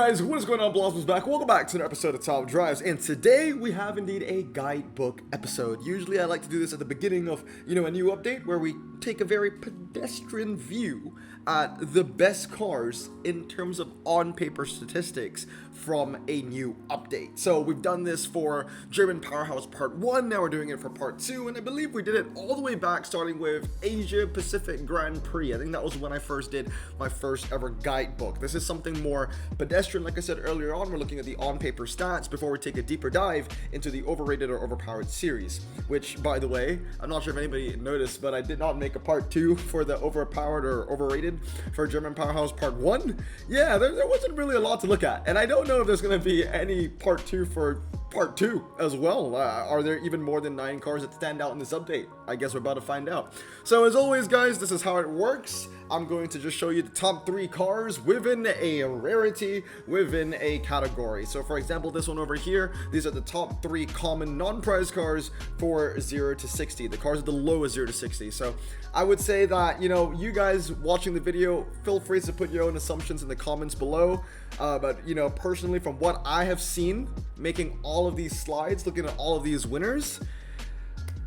guys, what is going on? Blossoms back. Welcome back to another episode of Top Drives, and today we have indeed a guidebook episode. Usually I like to do this at the beginning of, a new update where we take a very pedestrian view at the best cars in terms of on-paper statistics from a new update. So we've done this for German Powerhouse Part 1, now we're doing it for Part 2, and I believe we did it all the way back starting with Asia Pacific Grand Prix. I think that was when I first did my first ever guidebook. This is something more pedestrian. Like I said earlier on, we're looking at the on-paper stats before we take a deeper dive into the overrated or overpowered series, which, by the way, I'm not sure if anybody noticed, but I did not make a Part 2 for the overpowered or overrated for German Powerhouse Part 1. Yeah, there wasn't really a lot to look at, and I don't know if there's going to be any Part 2 for Part 2 as well. Are there even more than 9 cars that stand out in this update? I guess we're about to find out. So as always, guys, this is how it works. I'm going to just show you the top 3 cars within a rarity, within a category. So for example, this one over here, these are the top 3 common non-prize cars for 0 to 60. The cars are the lowest 0 to 60. So I would say that, you guys watching the video, feel free to put your own assumptions in the comments below. But personally, from what I have seen, making all of these slides, looking at all of these winners,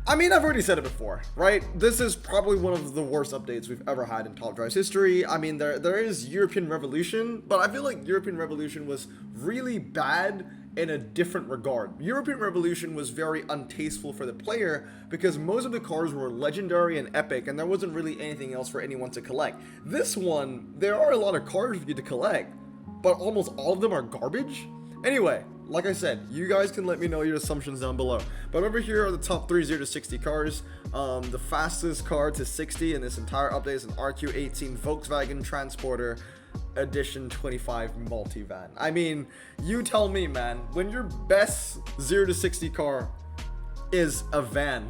I mean, I've already said it before, right? This is probably one of the worst updates we've ever had in Top Drive's history. I mean, there is European Revolution, but I feel like European Revolution was really bad in a different regard. European Revolution was very untasteful for the player because most of the cars were legendary and epic, and there wasn't really anything else for anyone to collect. This one, there are a lot of cars for you to collect, but almost all of them are garbage. Anyway, like I said, you guys can let me know your assumptions down below. But over here are the top 3 0 to 60 cars. The fastest car to 60 in this entire update is an RQ18 Volkswagen Transporter Edition 25 multivan. I mean, you tell me, man, when your best 0 to 60 car is a van,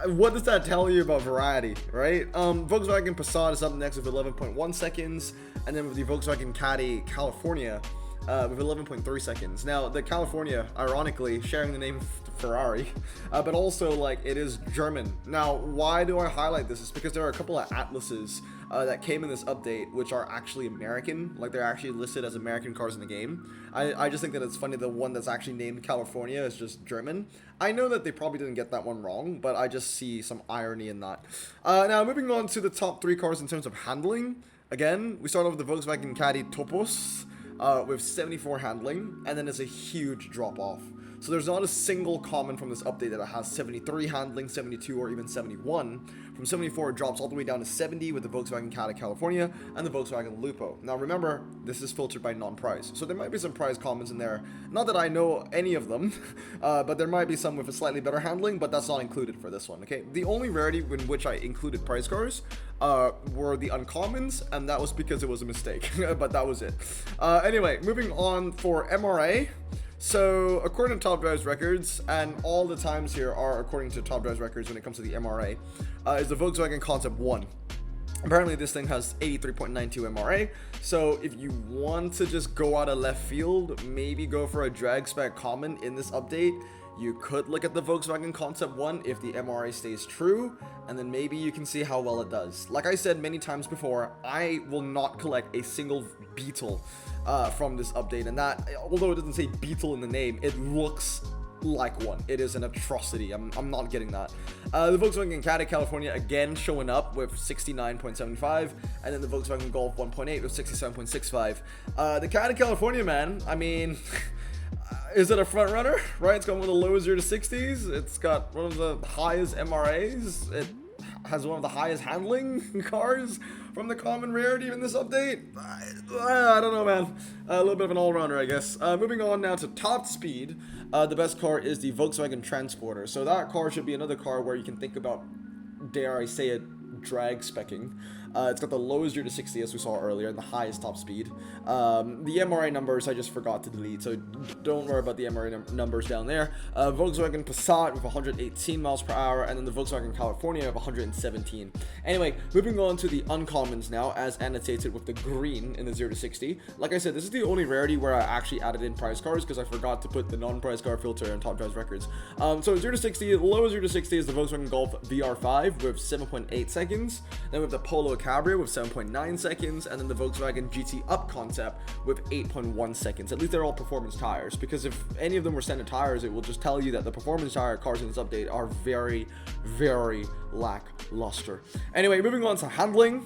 what does that tell you about variety, right? Volkswagen Passat is up next with 11.1 seconds, and then with the Volkswagen Caddy California with 11.3 seconds. Now, the California, ironically, sharing the name Ferrari, but also, it is German. Now, why do I highlight this? It's because there are a couple of Atlases that came in this update, which are actually American. They're actually listed as American cars in the game. I just think that it's funny the one that's actually named California is just German. I know that they probably didn't get that one wrong, but I just see some irony in that. Now, moving on to the top 3 cars in terms of handling. Again, we start off with the Volkswagen Caddy Topos, with 74 handling, and then it's a huge drop off. So there's not a single comment from this update that it has 73 handling, 72, or even 71. From 74, it drops all the way down to 70 with the Volkswagen Caddy California and the Volkswagen Lupo. Now remember, this is filtered by non-prize, so there might be some prize comments in there. Not that I know any of them, but there might be some with a slightly better handling, but that's not included for this one, okay? The only rarity in which I included prize cars were the uncommons, and that was because it was a mistake, but that was it. Anyway, moving on for MRA. So, according to Top Drive's records, and all the times here are according to Top Drive's records when it comes to the MRA, is the Volkswagen Concept 1. Apparently, this thing has 83.92 MRA, so if you want to just go out of left field, maybe go for a drag spec common in this update, you could look at the Volkswagen Concept 1 if the MRA stays true, and then maybe you can see how well it does. Like I said many times before, I will not collect a single Beetle from this update, and that, although it doesn't say Beetle in the name, it looks like one. It is an atrocity. I'm not getting that. The Volkswagen Caddy California again showing up with 69.75, and then the Volkswagen Golf 1.8 with 67.65. The Caddy California, man, I mean, is it a front runner? Right, it's got one of the lowest 0 to 60s. It's got one of the highest MRAs. It has one of the highest handling cars from the common rarity in this update. I don't know, man. A little bit of an all-rounder, I guess. Moving on now to top speed. The best car is the Volkswagen Transporter. So that car should be another car where you can think about, dare I say it, drag specking. It's got the lowest 0 to 60 as we saw earlier, and the highest top speed. The MRA numbers I just forgot to delete, so don't worry about the MRA numbers down there. Volkswagen Passat with 118 miles per hour, and then the Volkswagen California with 117. Anyway, moving on to the uncommons now, as annotated with the green in the 0 to 60. Like I said, this is the only rarity where I actually added in prize cars because I forgot to put the non-prize car filter in Top Drive's records. So 0 to 60, the lowest 0 to 60 is the Volkswagen Golf VR5 with 7.8 seconds. Then with the Polo Cabrio with 7.9 seconds, and then the Volkswagen GT Up concept with 8.1 seconds. At least they're all performance tires, because if any of them were standard tires, it will just tell you that the performance tire cars in this update are very, very lackluster. Anyway, moving on to handling.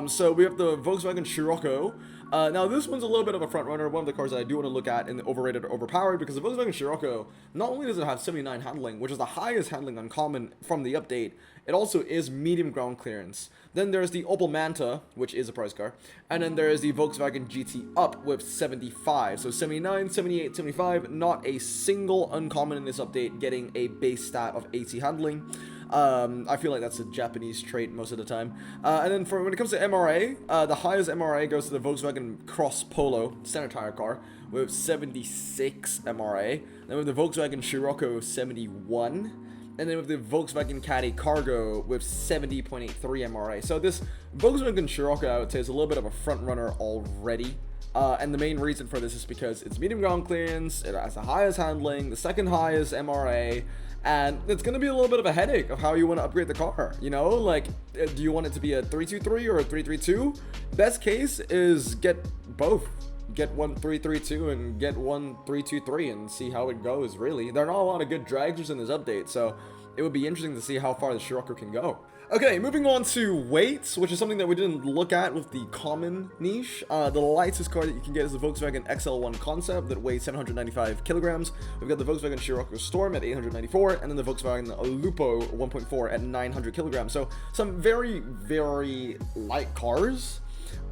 So we have the Volkswagen Scirocco. Now this one's a little bit of a front runner, one of the cars that I do want to look at in the overrated or overpowered, because the Volkswagen Scirocco, not only does it have 79 handling, which is the highest handling uncommon from the update, it also is medium ground clearance. Then there's the Opel Manta, which is a prize car, and then there's the Volkswagen GT Up with 75. So 79, 78, 75, not a single uncommon in this update getting a base stat of 80 handling. I feel like that's a Japanese trait most of the time. And then when it comes to MRA, the highest MRA goes to the Volkswagen Cross Polo, standard tire car, with 76 MRA. Then with the Volkswagen Scirocco, 71. And then with the Volkswagen Caddy Cargo with 70.83 MRA. So this Volkswagen Scirocco, I would say, is a little bit of a front runner already. And the main reason for this is because it's medium ground clearance, it has the highest handling, the second highest MRA, and it's going to be a little bit of a headache of how you want to upgrade the car, you know? Like, do you want it to be a 323 or a 332? Best case is get both. Get one 332 and get one 323 and see how it goes, really. There are not a lot of good dragsters in this update, so it would be interesting to see how far the Scirocco can go. Okay, moving on to weights, which is something that we didn't look at with the common niche. The lightest car that you can get is the Volkswagen XL1 Concept that weighs 795 kilograms. We've got the Volkswagen Scirocco Storm at 894, and then the Volkswagen Lupo 1.4 at 900 kilograms. So some very, very light cars.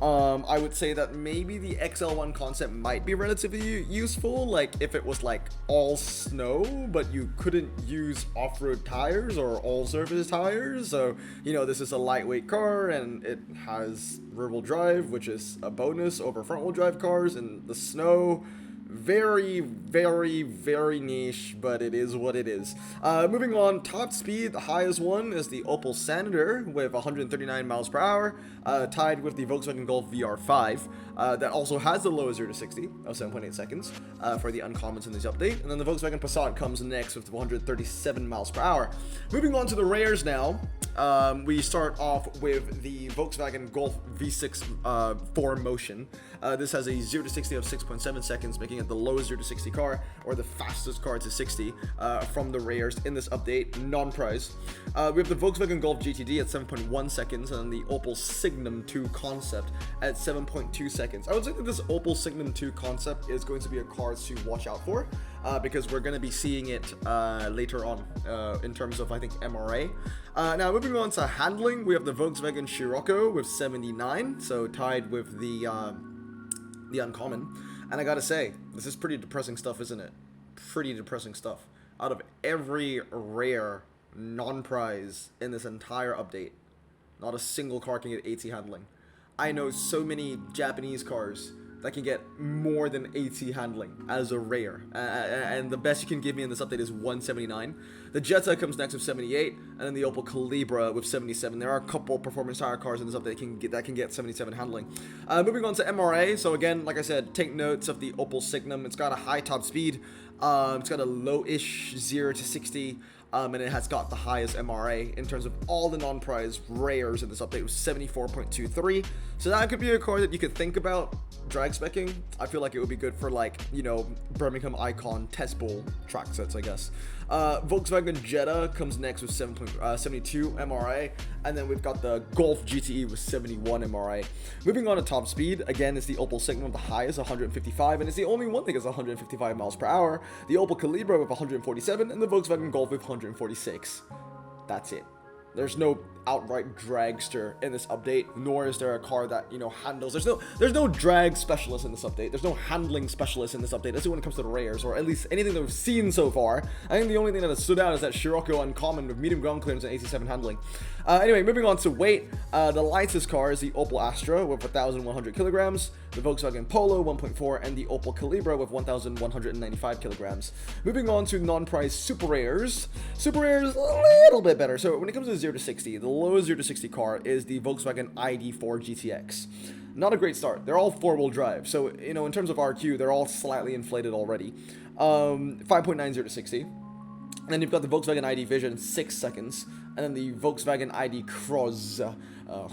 I would say that maybe the XL1 concept might be relatively useful, like if it was like all snow, but you couldn't use off-road tires or all surface tires. So, you know, this is a lightweight car and it has rear-wheel drive, which is a bonus over front-wheel drive cars in the snow. Very, very, very niche, but it is what it is. Moving on, top speed, the highest one is the Opel Senator with 139 miles per hour, tied with the Volkswagen Golf VR5, that also has the lowest 0 to 60 of 7.8 seconds for the uncommons in this update. And then the Volkswagen Passat comes next with 137 miles per hour. Moving on to the rares now. We start off with the Volkswagen Golf V6 4Motion. This has a 0 to 60 of 6.7 seconds, making it the lowest 0 to 60 car, or the fastest car to 60 from the rares in this update, non-prize. We have the Volkswagen Golf GTD at 7.1 seconds, and the Opel Signum 2 Concept at 7.2 seconds. I would say that this Opel Signum 2 Concept is going to be a car to watch out for, because we're going to be seeing it later on in terms of, I think, MRA. Now, moving on to handling, we have the Volkswagen Scirocco with 79, so tied with the uncommon. And I gotta say, this is pretty depressing stuff, isn't it? Pretty depressing stuff. Out of every rare non-prize in this entire update, not a single car can get 80 handling. I know so many Japanese cars that can get more than 80 handling as a rare, and the best you can give me in this update is 179. The Jetta comes next with 78, and then the Opel Calibra with 77. There are a couple performance tire cars in this update that can get 77 handling. Moving on to MRA, so again, like I said, take notes of the Opel Signum. It's got a high top speed, it's got a low-ish 0 to 60, and it has got the highest MRA in terms of all the non-prize rares in this update with 74.23. So that could be a car that you could think about drag specking. I feel like it would be good for, like, you know, Birmingham Icon test bowl track sets, I guess. Volkswagen Jetta comes next with 72 MRA, and then we've got the Golf GTE with 71 MRA. Moving on to top speed, again, it's the Opel Signum, the highest, 155, and it's the only one that gets 155 miles per hour. The Opel Calibra with 147, and the Volkswagen Golf with 146. That's it. There's no outright dragster in this update, nor is there a car that, you know, handles. There's no drag specialist in this update. There's no handling specialist in this update. That's when it comes to the rares, or at least anything that we've seen so far. I think the only thing that has stood out is that Scirocco Uncommon with medium ground clearance and 87 handling. Anyway, moving on to weight, the lightest car is the Opel Astra with 1,100 kilograms, the Volkswagen Polo 1.4, and the Opel Calibra with 1,195 kilograms. Moving on to non-prize super rares. Super rares a little bit better. So when it comes to 0 to 60, the lowest 0 to 60 car is the Volkswagen ID4 GTX. Not a great start. They're all four-wheel drive. So, you know, in terms of RQ, they're all slightly inflated already. 5.90 to 60. Then you've got the Volkswagen ID Vision, 6 seconds. and then the Volkswagen ID Cross. Oh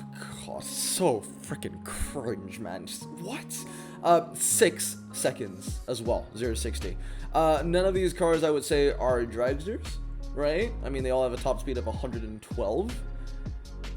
god, so freaking cringe, man. Just, what? 6 seconds as well, 0 to 60. None of these cars I would say are dragsters, right? I mean, they all have a top speed of 112.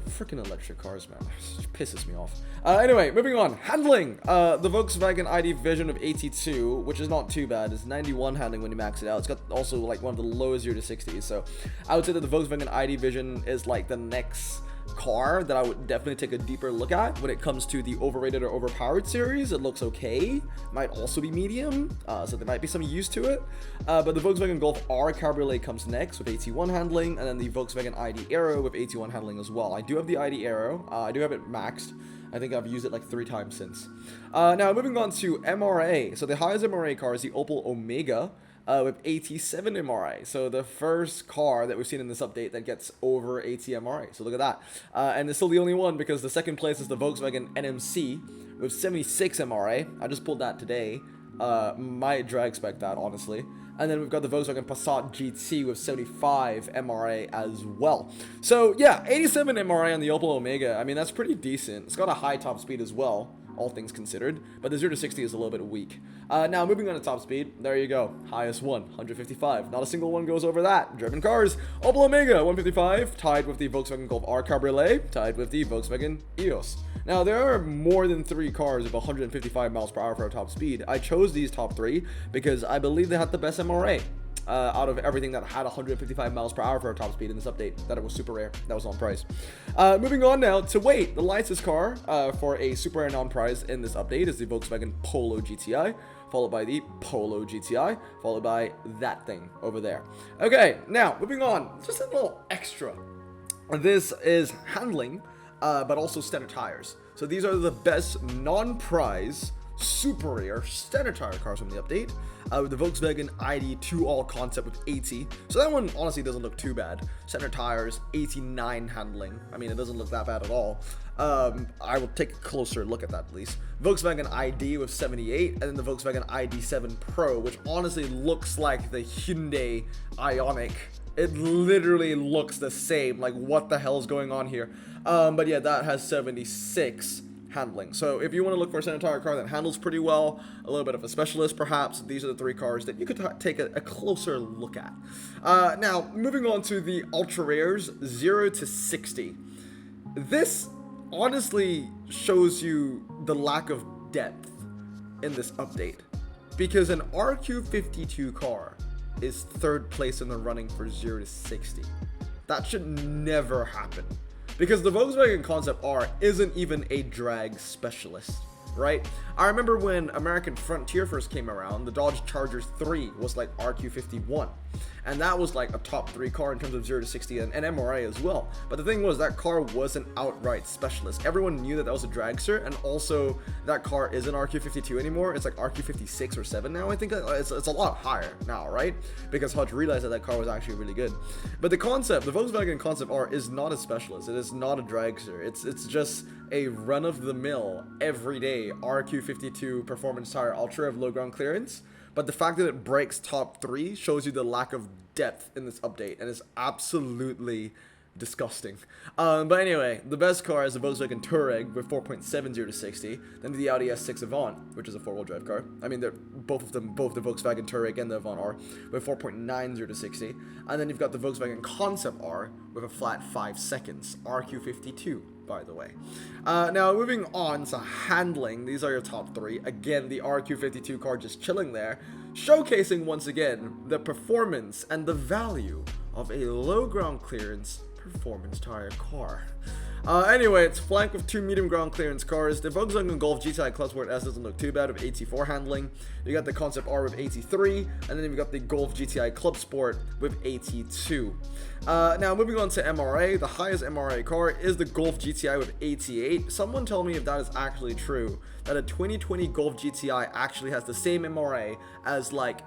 Freaking electric cars, man. It pisses me off. Anyway, moving on. Handling. The Volkswagen ID Vision of 82, which is not too bad. It's 91 handling when you max it out. It's got also like one of the lowest 0 to 60s. So I would say that the Volkswagen ID Vision is like the next car that I would definitely take a deeper look at when it comes to the overrated or overpowered series. It looks okay, might also be medium, so there might be some use to it, but the Volkswagen Golf R Cabriolet comes next with 81 handling, and then the Volkswagen ID Aero with 81 handling as well. I do have the ID Aero, I do have it maxed. I think I've used it like 3 times since. Now moving on to MRA. So the highest MRA car is the Opel Omega, with 87 MRA. So the first car that we've seen in this update that gets over 80 MRA. So look at that. And it's still the only one because the second place is the Volkswagen NMC with 76 MRA. I just pulled that today. Might drag spec that, honestly. And then we've got the Volkswagen Passat GT with 75 MRA as well. So yeah, 87 MRA on the Opel Omega. I mean, that's pretty decent. It's got a high top speed as well, all things considered, but the 0 to 60 is a little bit weak. Now moving on to top speed, there you go, highest one, 155. Not a single one goes over that. Driven cars, Opel Omega 155, tied with the Volkswagen Golf R Cabriolet, tied with the Volkswagen EOS. Now there are more than 3 cars with 155 miles per hour for a top speed. I chose these top 3 because I believe they had the best MRA. Out of everything that had 155 miles per hour for a top speed in this update, that it was super rare, that was on price. Moving on now to weight, the lightest car for a super rare non-prize in this update is the Volkswagen Polo GTI, followed by the Polo GTI, followed by that thing over there. Okay, now moving on, just a little extra. This is handling, but also standard tires. So these are the best non-prize super rare standard tire cars from the update, with the Volkswagen ID2 all concept with 80. So that one honestly doesn't look too bad. Standard tires, 89 handling. I mean, it doesn't look that bad at all. I will take a closer look at that at least. Volkswagen ID with 78, and then the Volkswagen ID7 Pro, which honestly looks like the Hyundai Ioniq. It literally looks the same. Like, what the hell is going on here? But yeah, that has 76 handling. So if you want to look for a standard tire car that handles pretty well, a little bit of a specialist perhaps, these are the 3 cars that you could take a closer look at. Now, moving on to the ultra rares, 0 to 60. This honestly shows you the lack of depth in this update, because an RQ52 car is 3rd place in the running for 0 to 60. That should never happen, because the Volkswagen Concept R isn't even a drag specialist, right? I remember when American Frontier first came around, the Dodge Charger 3 was like RQ51. And that was like a top 3 car in terms of 0 to 60 and MRA as well. But the thing was, that car was an outright specialist. Everyone knew that that was a dragster, and also that car isn't RQ52 anymore. It's like RQ56 or 7 now. I think it's a lot higher now, right? Because Hodge realized that that car was actually really good. But the concept, the Volkswagen Concept R, is not a specialist. It is not a dragster. It's just a run-of-the-mill, everyday RQ52 performance tire ultra of low ground clearance. But the fact that it breaks top 3 shows you the lack of depth in this update, and it's absolutely disgusting. But anyway, the best car is the Volkswagen Touareg with 4.70 to 60. Then the Audi S6 Avant, which is a 4-wheel drive car. I mean, they're both the Volkswagen Touareg and the Avant are with 4.90 to 60. And then you've got the Volkswagen Concept R with a flat 5 seconds, RQ52. By the way. Now moving on to handling, these are your top 3. Again, the RQ52 car just chilling there, showcasing once again the performance and the value of a low ground clearance performance tire car. Anyway, it's flanked with 2 medium ground clearance cars. The Volkswagen Golf GTI Club Sport S doesn't look too bad with 84 handling. You got the Concept R with 83, and then you've got the Golf GTI Club Sport with 82. Now moving on to MRA, the highest MRA car is the Golf GTI with 88. Someone tell me if that is actually true, that a 2020 Golf GTI actually has the same MRA as, like,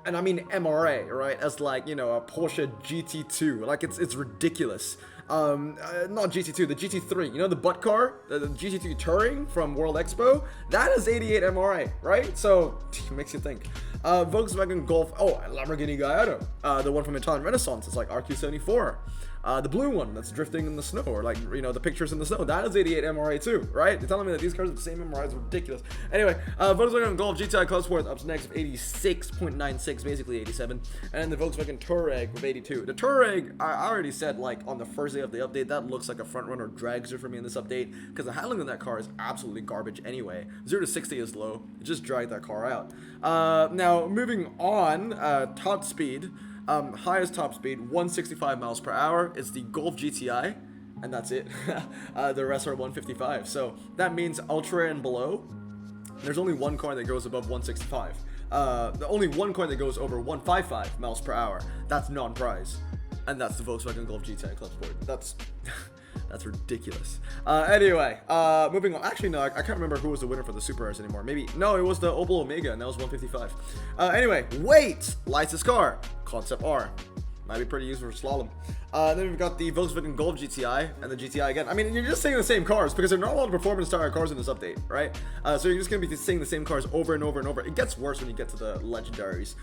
and I mean MRA, right, as, like, you know, a Porsche GT2. Like, it's ridiculous. Not GT2, the GT3, you know, the butt car, the GT3 Touring from World Expo, that is 88 MRA, right? So it makes you think. Volkswagen Golf, Lamborghini Gallardo, the one from Italian Renaissance, is like RQ74. The blue one that's drifting in the snow, or like, you know, the pictures in the snow, that is 88 MRA too, right? You're telling me that these cars have the same MRA is ridiculous. Anyway, Volkswagen Golf GTI Club Sport up next with 86.96, basically 87, and the Volkswagen Touareg with 82. The Touareg, I already said, like, on the first day of the update, that looks like a front runner dragster for me in this update, because the handling in that car is absolutely garbage anyway. 0 to 60 is low, it just dragged that car out. Now, moving on, top speed, highest top speed, 165 miles per hour, is the Golf GTI, and that's it. The rest are 155, so that means ultra and below, there's only one car that goes above 165. The only one car that goes over 155 miles per hour, that's non-prize, and that's the Volkswagen Golf GTI Club Sport. That's that's ridiculous. Anyway, moving on. Actually, no, I can't remember who was the winner for the Super Airs anymore. Maybe, no, it was the Opel Omega, and that was 155. Anyway, weight, lightest car, Concept R. Might be pretty useful for slalom. Then we've got the Volkswagen Golf GTI and the GTI again. I mean, you're just seeing the same cars because there are not a lot of performance tire cars in this update, right? So you're just going to be seeing the same cars over and over and over. It gets worse when you get to the legendaries.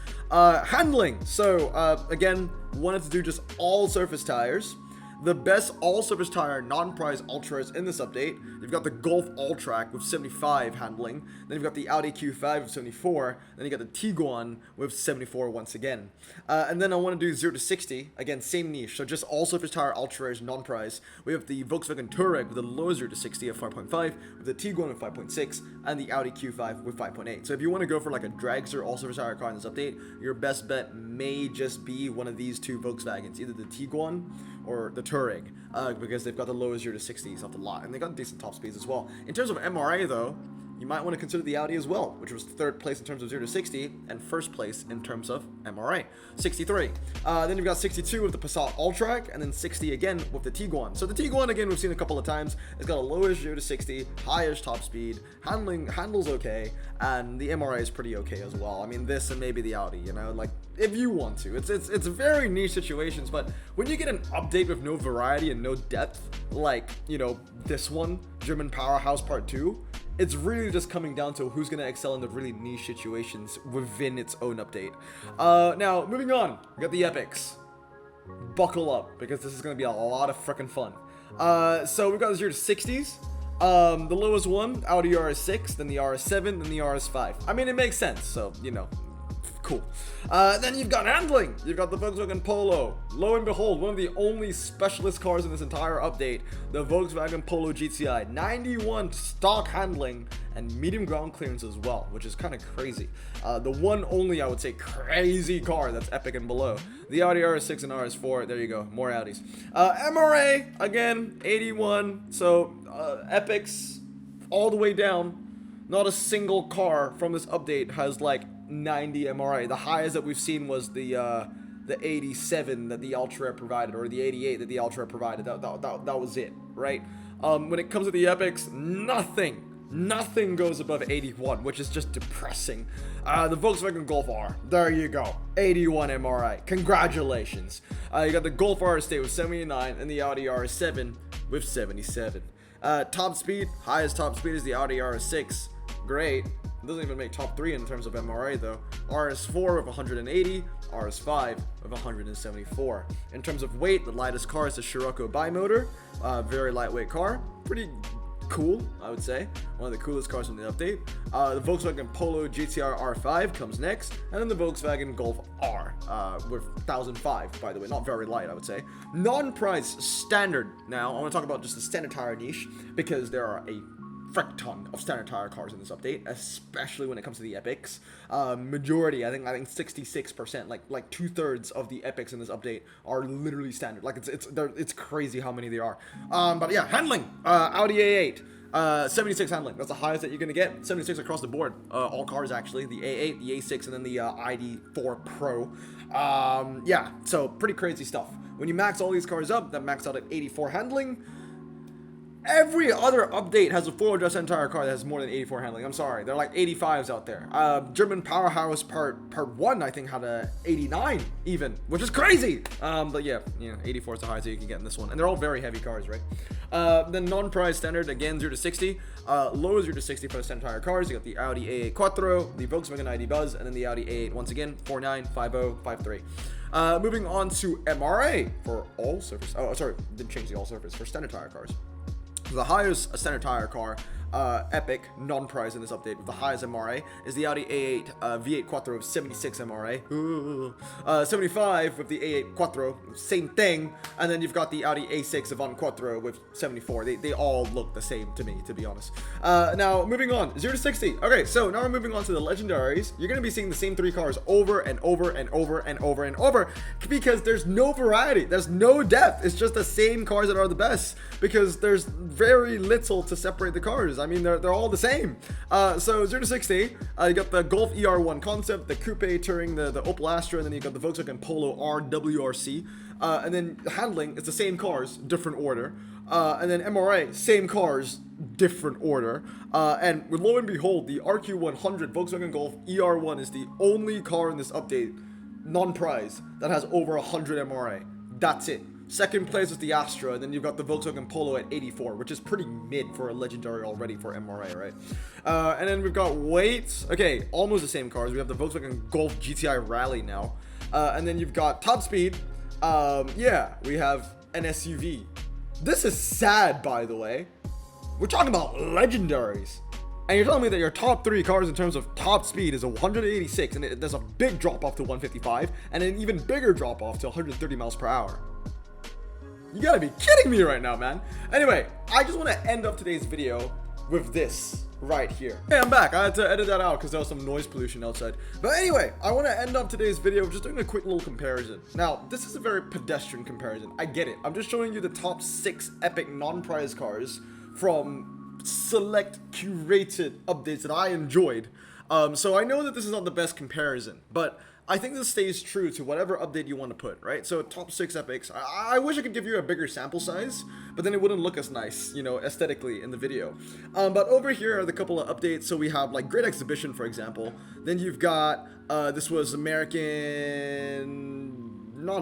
Handling. So, again, wanted to do just all surface tires. The best all-surface tire non-prize Ultras in this update. You've got the Golf All-Track with 75 handling. Then you've got the Audi Q5 with 74. Then you got the Tiguan with 74 once again. And then I want to do 0 to 60. Again, same niche. So just all-surface tire Ultras non-prize. We have the Volkswagen Touareg with the low 0 to 60 of 5.5, with the Tiguan with 5.6, and the Audi Q5 with 5.8. So if you want to go for like a dragster all-surface tire car in this update, your best bet may just be one of these two Volkswagens, either the Tiguan or the Touareg, because they've got the lowest 0 to 60s off the lot, and they got decent top speeds as well. In terms of MRA though, you might want to consider the Audi as well, which was third place in terms of 0 to 60 and first place in terms of MRA. 63. Then you've got 62 with the Passat All-Track, and then 60 again with the Tiguan. So the Tiguan, again, we've seen a couple of times. It's got a lowish 0 to 60, highest top speed, handles okay, and the MRA is pretty okay as well. I mean, this and maybe the Audi, you know, like, if you want to. It's very niche situations, but when you get an update with no variety and no depth, like, you know, this one, German Powerhouse Part 2, it's really just coming down to who's going to excel in the really niche situations within its own update. Now, moving on, we got the Epics. Buckle up, because this is going to be a lot of freaking fun. So we've got the 0 to 60s. The lowest one, Audi RS6, then the RS7, then the RS5. I mean, it makes sense, so, you know, cool. Then you've got handling. You've got the Volkswagen Polo. Lo and behold, one of the only specialist cars in this entire update, the Volkswagen Polo GTI. 91 stock handling and medium ground clearance as well, which is kind of crazy. The one only, I would say, crazy car that's epic and below. The Audi RS6 and RS4, there you go, more Audis. MRA, again, 81, so epics all the way down. Not a single car from this update has like 90 MRA. The highest that we've seen was the 87 that the Ultra provided, or the 88 that the Ultra provided. That was it, right? When it comes to the Epics, nothing goes above 81, which is just depressing. The Volkswagen Golf R, there you go, 81 MRA. Congratulations. You got the Golf R Estate with 79 and the Audi RS7 with 77. Top speed, highest top speed is the Audi RS6. Great. It doesn't even make top 3 in terms of MRA though. RS4 with 180, RS5 with 174. In terms of weight, the lightest car is the Scirocco bimotor. Very lightweight car. Pretty cool, I would say. One of the coolest cars in the update. The Volkswagen Polo GTR R5 comes next, and then the Volkswagen Golf R with 1005, by the way. Not very light, I would say. Non-price standard. Now, I want to talk about just the standard tire niche, because there are a frick ton of standard tire cars in this update, especially when it comes to the Epics. Majority, I think 66%, like 2/3 of the Epics in this update are literally standard. Like it's crazy how many there are. But yeah, handling. Audi A8. 76 handling. That's the highest that you're gonna get. 76 across the board. All cars actually. The A8, the A6, and then the ID4 Pro. Yeah, so pretty crazy stuff. When you max all these cars up, that max out at 84 handling. Every other update has a four-wheel drive Centaur car that has more than 84 handling. I'm sorry, they're like 85s out there. German Powerhouse Part 1, I think, had a 89 even, which is crazy. But yeah, 84 is the highest that you can get in this one, and they're all very heavy cars, right? Then non-price standard, again, 0 to 60. Low 0 to 60 for the Centaur cars. You got the Audi A8 Quattro, the Volkswagen ID Buzz, and then the Audi A8 once again, 49, 50, 53. Moving on to MRA for all surface. Oh, sorry, didn't change the all surface for standard tire cars. The highest standard tire car, epic, non-price in this update, with the highest MRA is the Audi A8 V8 Quattro of 76 MRA. 75 with the A8 Quattro, same thing. And then you've got the Audi A6 Avant Quattro with 74. They all look the same to me, to be honest. Now, moving on, 0 to 60. Okay, so now we're moving on to the legendaries. You're going to be seeing the same three cars over and over and over and over and over because there's no variety. There's no depth. It's just the same cars that are the best because there's very little to separate the cars. I mean, they're all the same. So 0 to 60, you got the Golf ER1 concept, the Coupe Touring, the Opel Astra, and then you got the Volkswagen Polo RWRC. And then handling, it's the same cars, different order. And then MRA, same cars, different order. And lo and behold, the RQ100 Volkswagen Golf ER1 is the only car in this update, non-prize, that has over 100 MRA. That's it. Second place is the Astra, and then you've got the Volkswagen Polo at 84, which is pretty mid for a legendary already for MRA, right? And then we've got weights. Okay, almost the same cars. We have the Volkswagen Golf GTI Rally now. And then you've got top speed. Yeah, we have an SUV. This is sad, by the way. We're talking about legendaries. And you're telling me that your top three cars in terms of top speed is a 186, and there's a big drop off to 155, and an even bigger drop off to 130 miles per hour. You gotta be kidding me right now, man. Anyway, I just want to end up today's video with this right here. Hey, I'm back. I had to edit that out because there was some noise pollution outside. But anyway, I want to end up today's video just doing a quick little comparison. Now, this is a very pedestrian comparison. I get it. I'm just showing you the top 6 epic non-prize cars from select curated updates that I enjoyed. So I know that this is not the best comparison, but I think this stays true to whatever update you want to put, right? So top 6 epics. I wish I could give you a bigger sample size, but then it wouldn't look as nice, aesthetically in the video. But over here are the couple of updates. So we have like Great Exhibition, for example. Then you've got, this was not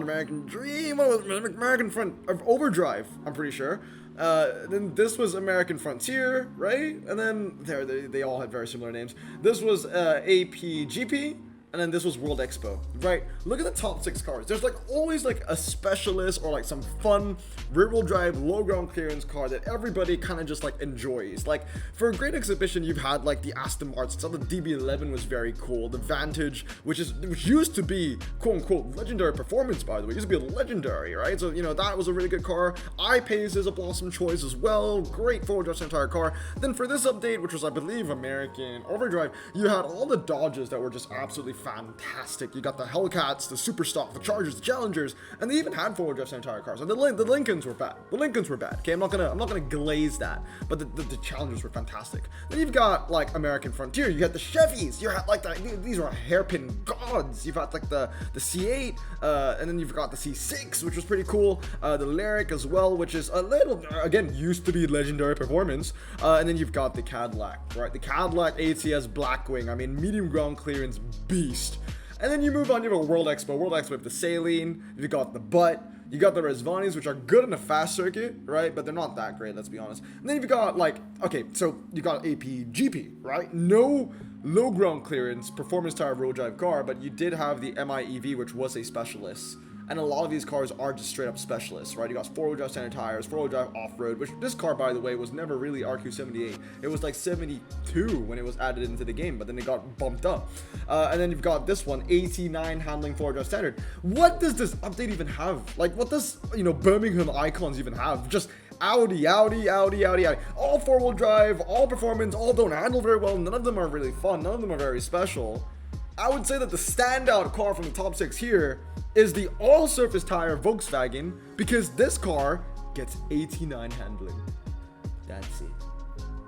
American Dream, what was it? American Front of Overdrive, I'm pretty sure. Then this was American Frontier, right? And then they all had very similar names. This was APGP. And then this was World Expo, right? Look at the top 6 cars. There's like always like a specialist or like some fun rear-wheel drive, low ground clearance car that everybody kind of just like enjoys. Like for a Great Exhibition, you've had like the Aston Martin. So the DB11 was very cool. The Vantage, which used to be quote unquote legendary performance, by the way, it used to be a legendary, right? So that was a really good car. I-Pace is a blossom choice as well. Great four-wheel drive entire car. Then for this update, which was I believe American Overdrive, you had all the Dodges that were just absolutely fantastic. You got the Hellcats, the Superstock, the Chargers, the Challengers, and they even had four-wheel drive entire cars. And the Lincolns were bad. The Lincolns were bad. Okay, I'm not gonna glaze that, but the Challengers were fantastic. Then you've got like American Frontier. You had the Chevys. You had like these are hairpin gods. You've got like the C8, and then you've got the C6, which was pretty cool. The Lyric as well, which is a little again used to be legendary performance. And then you've got the Cadillac, right? The Cadillac ATS Blackwing. I mean, medium ground clearance beast. And then you move on, you have a World Expo with the Saline, you got the Butt, you got the Rezvanis, which are good in a fast circuit, right? But they're not that great, let's be honest. And then you've got like, okay, so you got APGP, right? No low ground clearance, performance tire rear drive car, but you did have the MIEV, which was a specialist. And a lot of these cars are just straight up specialists, right? You got four-wheel drive standard tires, four-wheel drive off-road, which this car, by the way, was never really RQ78. It was like 72 when it was added into the game, but then it got bumped up. And then you've got this one, 89 handling four-wheel drive standard. What does this update even have? Like, what does, Birmingham icons even have? Just Audi. All four-wheel drive, all performance, all don't handle very well. None of them are really fun. None of them are very special. I would say that the standout car from the top 6 here is the all-surface tire Volkswagen, because this car gets 89 handling. That's it.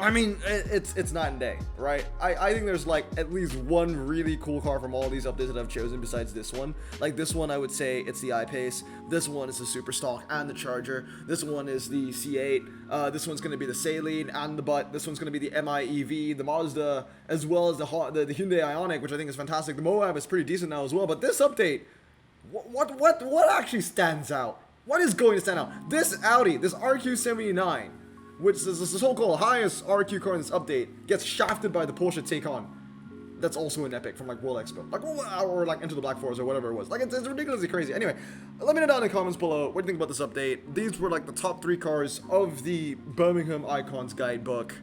I mean, it's night and day, right? I think there's like at least one really cool car from all these updates that I've chosen besides this one. Like this one, I would say it's the I-Pace. This one is the Super Stock and the Charger. This one is the C8. This one's going to be the Saline and the Butt. This one's going to be the MI-EV, the Mazda, as well as the Hyundai Ioniq, which I think is fantastic. The Moab is pretty decent now as well. But this update, what actually stands out? What is going to stand out? This Audi, this RQ79, which is the so-called highest RQ car in this update, gets shafted by the Porsche Taycan. That's also an epic from like World Expo, like or like Into the Black Forest or whatever it was. Like it's ridiculously crazy. Anyway, let me know down in the comments below what do you think about this update. These were like the top 3 cars of the Birmingham Icons Guidebook.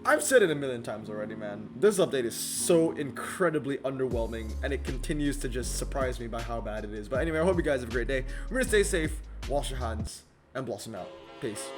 I've said it a million times already, man. This update is so incredibly underwhelming, and it continues to just surprise me by how bad it is. But anyway, I hope you guys have a great day. Remember to stay safe, wash your hands, and blossom out. Peace.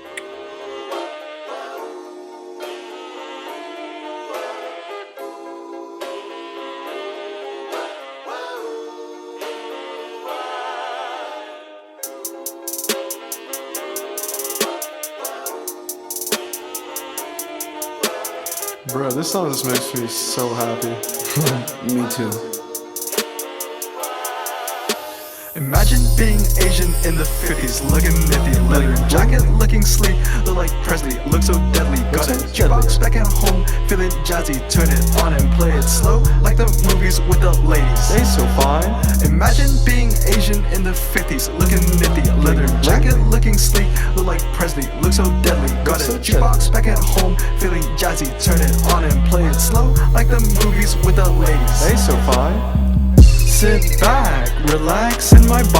Bro, this song just makes me so happy. Me too. Imagine being Asian in the 50s, looking nifty, leather jacket, looking sleek, look like Presley, look so deadly. Got a jukebox back at home, feeling jazzy, turn it on and play it slow, like the movies with the ladies. They so fine. Imagine being Asian in the 50s, looking nifty, leather jacket, looking sleek, look like Presley, look so deadly. Got a jukebox back at home, feeling jazzy, turn it on and play it slow, like the movies with the ladies. They so fine. Sit back, relax in my body.